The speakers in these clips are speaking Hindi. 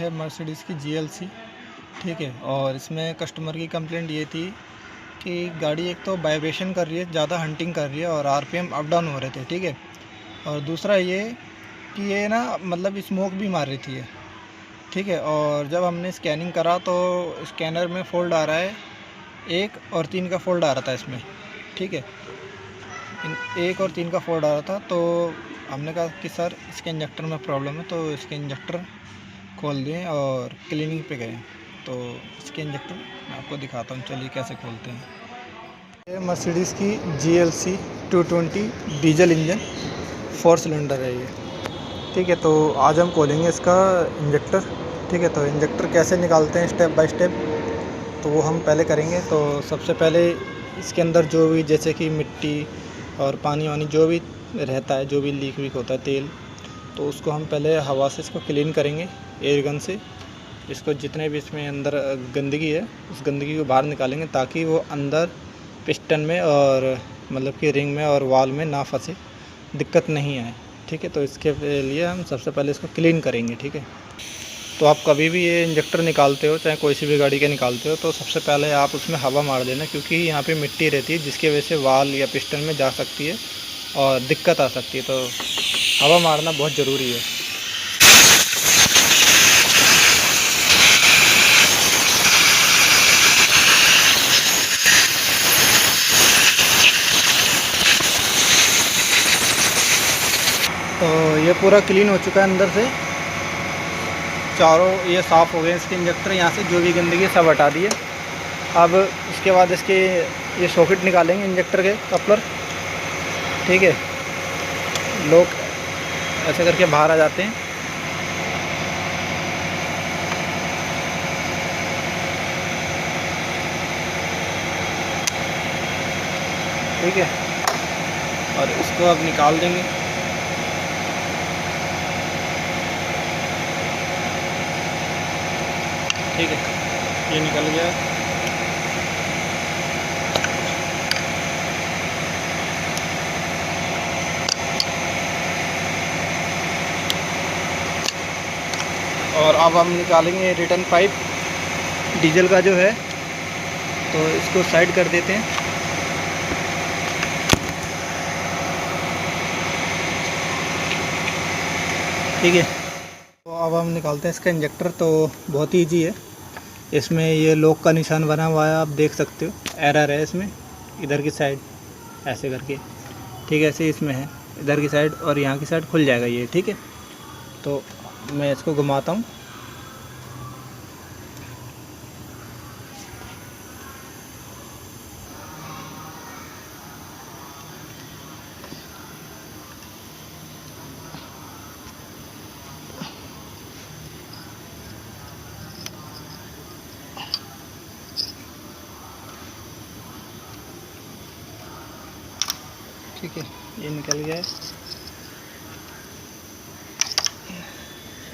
है मर्सिडीज़ की GLC, ठीक है। और इसमें कस्टमर की कंप्लेंट ये थी कि गाड़ी एक तो वाइब्रेशन कर रही है, ज़्यादा हंटिंग कर रही है और RPM अप डाउन हो रहे थे, ठीक है। और दूसरा ये कि ये ना मतलब स्मोक भी मार रही थी ये, ठीक है। और जब हमने स्कैनिंग करा तो स्कैनर में फ़ॉल्ट आ रहा है 1 और 3 का फ़ॉल्ट आ रहा था इसमें, ठीक है। 1 और 3 का फ़ॉल्ट आ रहा था, तो हमने कहा कि सर इसके इंजेक्टर में प्रॉब्लम है, तो इसके इंजेक्टर खोल दिए और क्लीनिंग पे गए। तो इसके इंजेक्टर मैं आपको दिखाता हूँ, चलिए कैसे खोलते हैं। ये मर्सिडीज़ की GLC 220 डीजल इंजन 4 सिलेंडर है ये, ठीक है। तो आज हम खोलेंगे इसका इंजेक्टर, ठीक है। तो इंजेक्टर कैसे निकालते हैं स्टेप बाय स्टेप, तो वो हम पहले करेंगे। तो सबसे पहले इसके अंदर जो भी जैसे कि मिट्टी और पानी वानी जो भी रहता है, जो भी लीक वीक होता है तेल, तो उसको हम पहले हवा से इसको क्लीन करेंगे एयर गन से। इसको जितने भी इसमें अंदर गंदगी है उस गंदगी को बाहर निकालेंगे ताकि वो अंदर पिस्टन में और मतलब कि रिंग में और वाल में ना फंसे, दिक्कत नहीं आए, ठीक है। तो इसके लिए हम सबसे पहले इसको क्लीन करेंगे, ठीक है। तो आप कभी भी ये इंजेक्टर निकालते हो, चाहे कोई सी भी गाड़ी के निकालते हो, तो सबसे पहले आप उसमें हवा मार देना, क्योंकि यहाँ पे मिट्टी रहती है जिसकी वजह से वाल या पिस्टन में जा सकती है और दिक्कत आ सकती है। तो हवा मारना बहुत ज़रूरी है। तो ये पूरा क्लीन हो चुका है अंदर से, चारों ये साफ़ हो गए इसके इंजेक्टर, यहाँ से जो भी गंदगी सब हटा दिए। अब उसके बाद इसके ये सॉकेट निकालेंगे इंजेक्टर के कपलर, ठीक है। लोग ऐसे करके बाहर आ जाते हैं, ठीक है। और इसको अब निकाल देंगे, ठीक है। ये निकल गया। और अब हम निकालेंगे रिटर्न पाइप डीजल का जो है, तो इसको साइड कर देते हैं, ठीक है। तो अब हम निकालते हैं इसका इंजेक्टर। तो बहुत ही ईजी है, इसमें ये लॉक का निशान बना हुआ है, आप देख सकते हो। एरर है इसमें, इधर की साइड ऐसे करके, ठीक है। ऐसे इसमें है इधर की साइड और यहाँ की साइड खुल जाएगा ये, ठीक है। तो मैं इसको घुमाता हूँ, ठीक है। ये निकल गया है,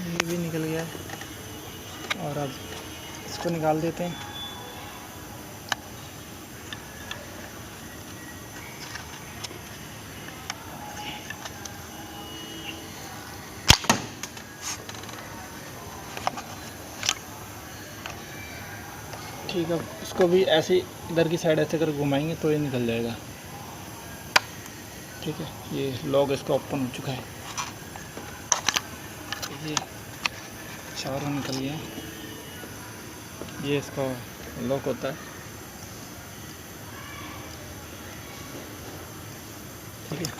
ये भी निकल गया है। और अब इसको निकाल देते हैं। ठीक है, इसको भी ऐसे इधर की साइड ऐसे कर घुमाएंगे तो ये निकल जाएगा, ठीक है। ये लॉक इसका ओपन हो चुका है, ये चारों निकल गया। ये इसका लॉक होता है, ठीक है।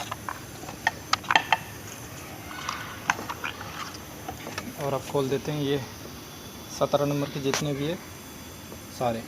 और अब खोल देते हैं ये 17 नंबर के जितने भी है सारे।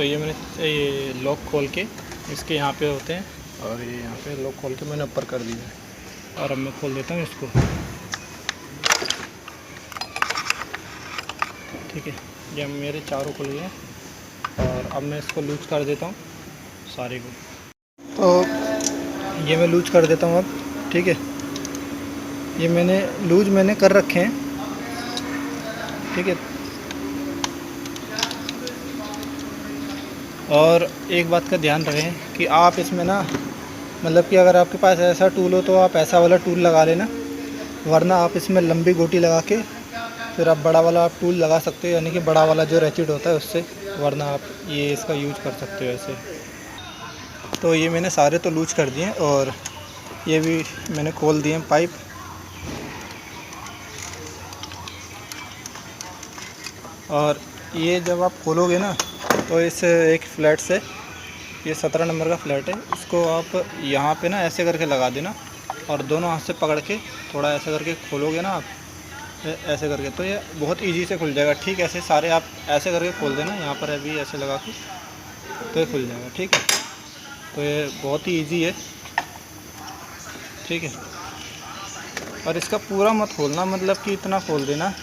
तो ये मैंने ये लॉक खोल के इसके यहाँ पे होते हैं, और ये यहाँ पे लॉक खोल के मैंने ऊपर कर दिया है। और अब मैं खोल देता हूँ इसको। ठीक है, ये मेरे चारों खुल गए हैं और अब मैं इसको लूज कर देता हूँ सारे को। तो ये मैं लूज कर देता हूँ अब। ठीक है, ये मैंने कर रखे हैं। ठीक है, और एक बात का ध्यान रखें कि आप इसमें ना, मतलब कि अगर आपके पास ऐसा टूल हो तो आप ऐसा वाला टूल लगा लेना, वरना आप इसमें लंबी गोटी लगा के फिर आप बड़ा वाला आप टूल लगा सकते हो, यानी कि बड़ा वाला जो रेचिड होता है उससे, वरना आप ये इसका यूज कर सकते हो ऐसे। तो ये मैंने सारे तो लूज कर दिए और ये भी मैंने खोल दिए पाइप। और ये जब आप खोलोगे ना तो इस एक फ्लैट से, ये 17 नंबर का फ्लैट है, इसको आप यहाँ पे ना ऐसे करके लगा देना और दोनों हाथ से पकड़ के थोड़ा ऐसे करके खोलोगे ना आप, ऐसे करके, तो ये बहुत इजी से खुल जाएगा। ठीक, ऐसे सारे आप ऐसे करके खोल देना, यहाँ पर अभी ऐसे लगा के, तो ये खुल जाएगा। ठीक है, तो ये बहुत ही इजी है। ठीक है, और इसका पूरा मत खोलना, मतलब कि इतना खोल देना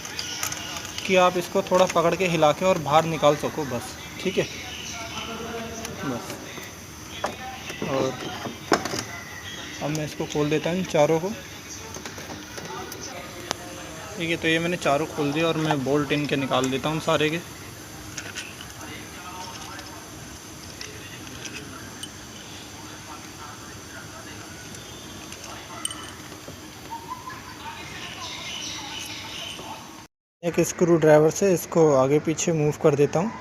कि आप इसको थोड़ा पकड़ के हिला के और बाहर निकाल सको बस। ठीक है, बस। और अब मैं इसको खोल देता हूँ चारों को। ठीक है, तो ये मैंने चारों खोल दिया और मैं बोल्ट इनके निकाल देता हूँ सारे के। एक स्क्रू ड्राइवर से इसको आगे पीछे मूव कर देता हूँ।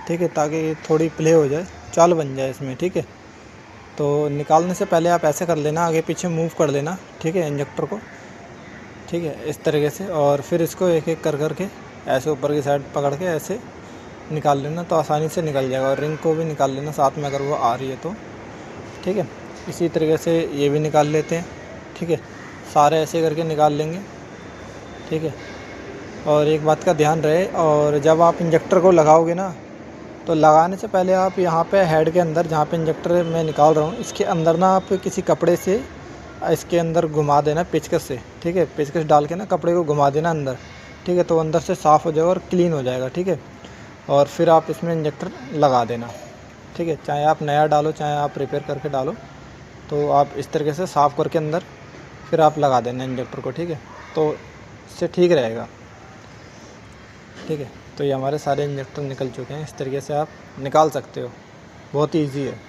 ठीक है, ताकि थोड़ी प्ले हो जाए, चाल बन जाए इसमें। ठीक है, तो निकालने से पहले आप ऐसे कर लेना, आगे पीछे मूव कर लेना। ठीक है, इंजेक्टर को। ठीक है, इस तरीके से, और फिर इसको एक एक कर के ऐसे ऊपर की साइड पकड़ के ऐसे निकाल लेना, तो आसानी से निकल जाएगा। और रिंग को भी निकाल लेना साथ में, अगर वो आ रही है तो। ठीक है, इसी तरीके से ये भी निकाल लेते हैं। ठीक है, सारे ऐसे करके निकाल लेंगे। ठीक है, और एक बात का ध्यान रहे, और जब आप इंजेक्टर को लगाओगे ना, तो लगाने से पहले आप यहाँ पे हेड के अंदर, जहाँ पे इंजेक्टर मैं निकाल रहा हूँ, इसके अंदर ना आप किसी कपड़े से इसके अंदर घुमा देना पेचकस से। ठीक है, पेचकस डाल के ना कपड़े को घुमा देना अंदर। ठीक है, तो अंदर से साफ़ हो जाएगा और क्लीन हो जाएगा। ठीक है, और फिर आप इसमें इंजेक्टर लगा देना। ठीक है, चाहे आप नया डालो चाहे आप रिपेयर करके डालो, तो आप इस तरीके से साफ़ करके अंदर फिर आप लगा देना इंजेक्टर को। ठीक है, तो इससे ठीक रहेगा। ठीक है, तो ये हमारे सारे इंजेक्टर निकल चुके हैं। इस तरीके से आप निकाल सकते हो, बहुत ही ईजी है।